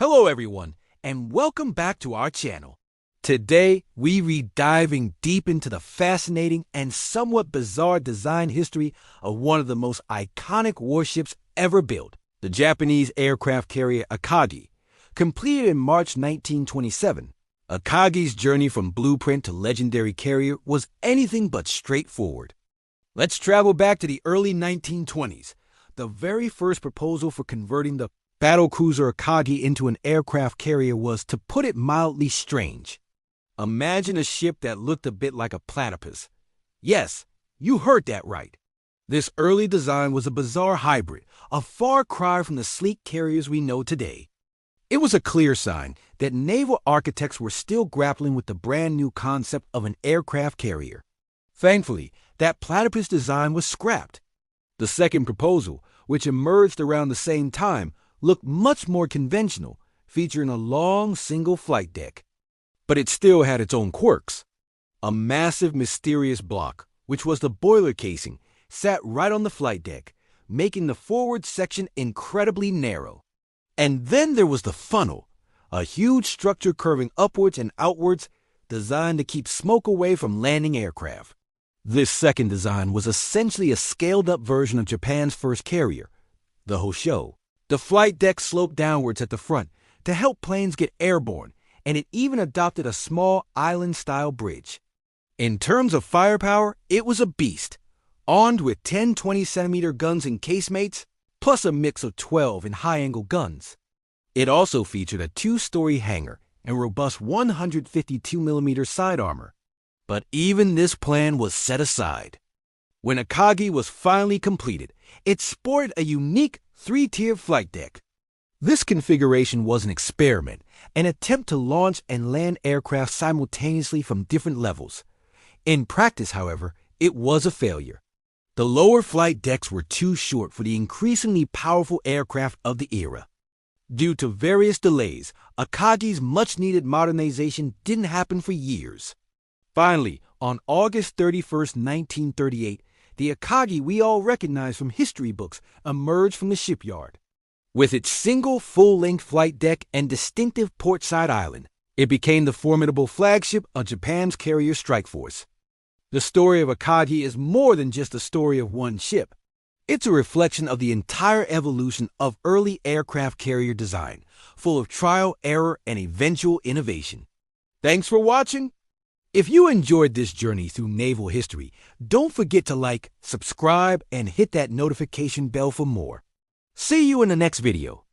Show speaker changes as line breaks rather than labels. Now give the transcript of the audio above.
Hello everyone, and welcome back to our channel. Today, we read diving deep into the fascinating and somewhat bizarre design history of one of the most iconic warships ever built, the Japanese aircraft carrier Akagi. Completed in March 1927, Akagi's journey from blueprint to legendary carrier was anything but straightforward. Let's travel back to the early 1920s. The very first proposal for converting the battlecruiser Akagi into an aircraft carrier was, to put it mildly, strange. Imagine a ship that looked a bit like a platypus. Yes, you heard that right. This early design was a bizarre hybrid, a far cry from the sleek carriers we know today. It was a clear sign that naval architects were still grappling with the brand new concept of an aircraft carrier. Thankfully, that platypus design was scrapped. The second proposal, which emerged around the same time, looked much more conventional, featuring a long single flight deck. But it still had its own quirks. A massive mysterious block, which was the boiler casing, sat right on the flight deck, making the forward section incredibly narrow. And then there was the funnel, a huge structure curving upwards and outwards, designed to keep smoke away from landing aircraft. This second design was essentially a scaled-up version of Japan's first carrier, the Hosho. The flight deck sloped downwards at the front to help planes get airborne, and it even adopted a small island-style bridge. In terms of firepower, it was a beast, armed with 10 20-centimeter guns and casemates, plus a mix of 12 and high-angle guns. It also featured a 2-story hangar and robust 152mm side armor. But even this plan was set aside. When Akagi was finally completed, it sported a unique 3-tiered flight deck. This configuration was an experiment, an attempt to launch and land aircraft simultaneously from different levels. In practice, however, it was a failure. The lower flight decks were too short for the increasingly powerful aircraft of the era. Due to various delays, Akagi's much-needed modernization didn't happen for years. Finally, on August 31, 1938, the Akagi we all recognize from history books emerged from the shipyard. With its single full-length flight deck and distinctive portside island, it became the formidable flagship of Japan's carrier strike force. The story of Akagi is more than just a story of one ship. It's a reflection of the entire evolution of early aircraft carrier design, full of trial, error, and eventual innovation. Thanks for watching. If you enjoyed this journey through naval history, don't forget to like, subscribe, and hit that notification bell for more. See you in the next video.